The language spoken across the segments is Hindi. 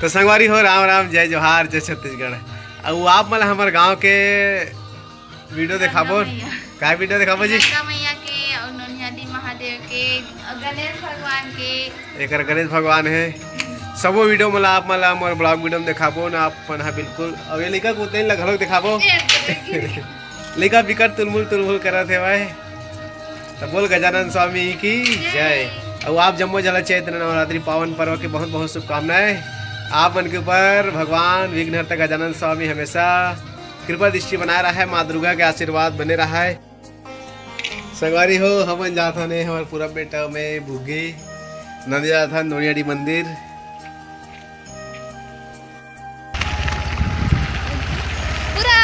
तो संगवारी हो राम राम जय जोहार जय छत्तीसगढ़। अब आप मतलब हमारे गांव के वीडियो दिखाबो का वीडियो दिखाबो जी गंगा मैया के और नोनियादी महादेव के और गणेश भगवान के एक गणेश भगवान है सबो वीडियो मतलब आप मतलब मोर ब्लॉग वीडियो में दिखाबो ना आप हाँ बिल्कुल। अब ये लड़का को तेल घरों दिखाबो लड़का बिकट तुलमुल करत है भाई। तो बोल गजानन स्वामी की जय। और आप जम्मो जला चैत्र नवरात्रि पावन पर्व की बहुत बहुत शुभकामनाएं आप मन के ऊपर। भगवान विघ्नहर्ता गजानन स्वामी हमेशा कृपा दृष्टि बनाए रहा है, माँ दुर्गा के आशीर्वाद बने रहा है। संगवारी हो हमन जाता ने हमारे पूरा बेटा में भूगी नदी जाता नोनियाडी मंदिर। पूरा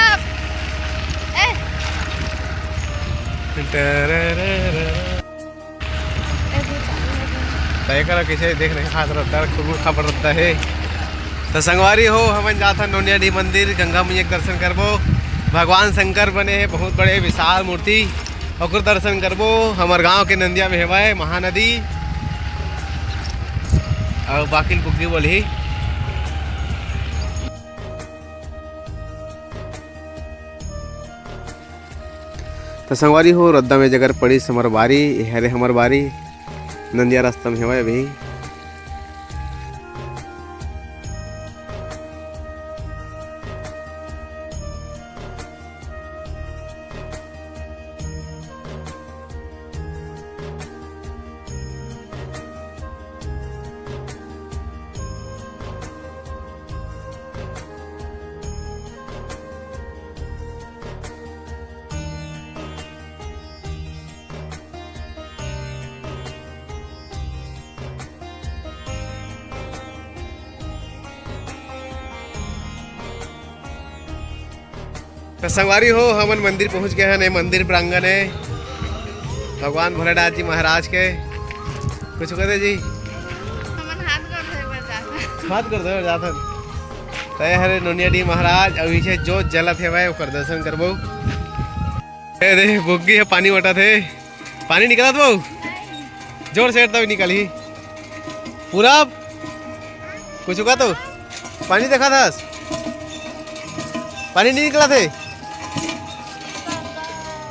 तय करो किसे देख रहे हाथ रहता है खूब खबर रहता है। तो संगवारी हो हमन जाता नोनियाडी मंदिर गंगा मैया के दर्शन करबो। भगवान शंकर बने हैं बहुत बड़े विशाल मूर्ति और दर्शन करबो। हमारे गांव के नंदिया में हेवाए महानदी और बाकी बुग्गी बोली। तो संगवारी हो रद्दा में जगह पड़ी समर बारी हरे हमर बारी नंदिया रास्ता में हेवाए भाई। तो संगवारी हो हमन मंदिर पहुंच गए हैं। मंदिर प्रांगण है भगवान भोलेनाथ जी महाराज के। कुछ कहते जी हमन हाथ कर दो जाता तय हरे नोनियाडी महाराज और पीछे जो जलत है भाई ओकर दर्शन करबो। दे बुग्गी है पानी वटा थे पानी निकला तो जोर से तब निकली पूरा कुछ का तो पानी देखा था पानी नहीं निकला थे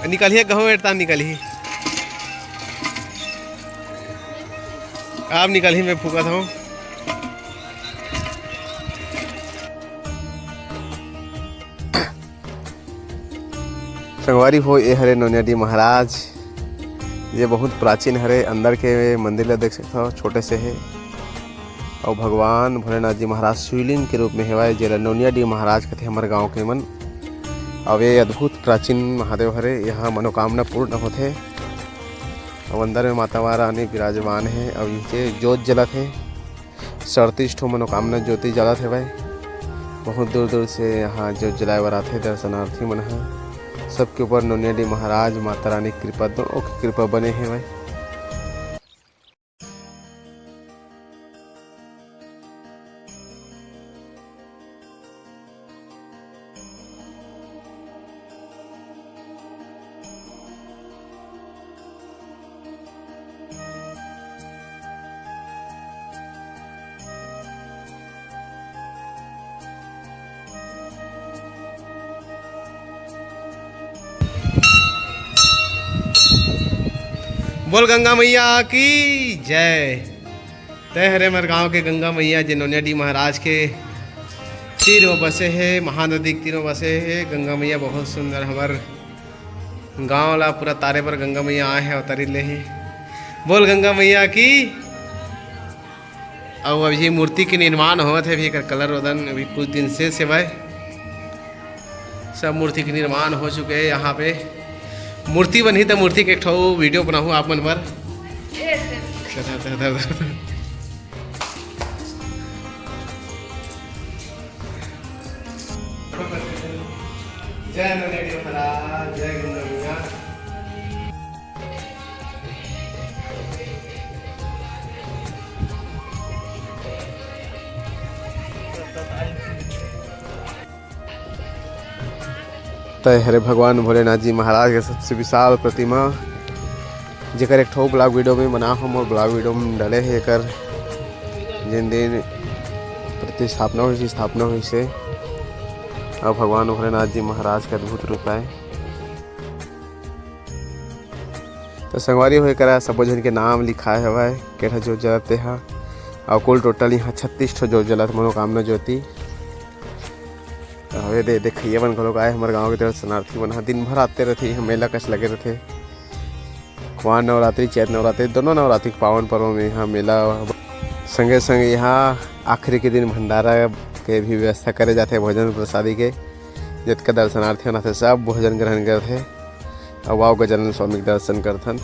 निकलिए गहूँ एड़ता निकली आप निकली मैं फूका था। संगवारी हो ये हरे नोनियाडी महाराज ये बहुत प्राचीन हरे अंदर के मंदिर ला देख सकते हो छोटे से है। और भगवान भोलेनाथ जी महाराज शिवलिंग के रूप में हेवाए जेला नोनियाडी महाराज कहते हमारे गांव के मन। अब ये अद्भुत प्राचीन महादेव हरे यहाँ मनोकामना पूर्ण होते। और अंदर में माता रानी विराजमान है और ये ज्योत जलत है 37 ठो मनोकामना ज्योति जलत है भाई। बहुत दूर दूर से यहाँ ज्योत जलाए बर आते दर्शनार्थी मन है। सबके ऊपर नोनियाडी महाराज माता रानी कृपा दोनों की कृपा बने हैं भाई। बोल गंगा मैया की जय। तय हरे हमारे गांव के गंगा मैया जे नोनियाडी महाराज के तीनों बसे है महानदी के तीनों बसे है। गंगा मैया बहुत सुंदर हमार गांव ला पूरा तारे पर गंगा मैया आए हैं अवतरी ले ही। बोल गंगा मैया की। और अभी मूर्ति के निर्माण होत है अभी कलर वदन अभी कुछ दिन से सेवाए सब मूर्ति के निर्माण हो चुके हैं। यहाँ पे मूर्ति बनी तो मूर्ति के एक ठो वीडियो बनाऊँ आप मन पर। जय नोनियाडी महाराज जय गंगा मैया। तय हरे भगवान भोलेनाथ जी महाराज के सबसे विशाल प्रतिमा जेकर एक ठो ब्लॉग वीडियो में बना हम और ब्लॉग वीडियो में डाले है। एक जिन दिन प्रतिस्थापना हुई स्थापना हुई से और भगवान भोलेनाथ जी महाराज का अद्भुत रूप है। तो संगवारी होए करा सबो झन के नाम लिखाए हवय केठा जो जलते हा और कुल टोटल यहाँ 36 ठो जो जलत मनोकामना ज्योति हवे दे देखिए बन घलोक आए हमारे गाँव के दर्शनार्थी मन ह दिन भर आते रहते यहाँ मेला कस लगे रहते। कुआं नवरात्रि चैत नवरात्रि दोनों नवरात्रि के पावन पर्व में यहाँ मेला संगे संगे यहाँ आखिरी के दिन भंडारा के भी व्यवस्था करे जाते भोजन प्रसादी के जितका दर्शनार्थी होना थे सब भोजन ग्रहण करते और वाव गजानन स्वामी के दर्शन करथन।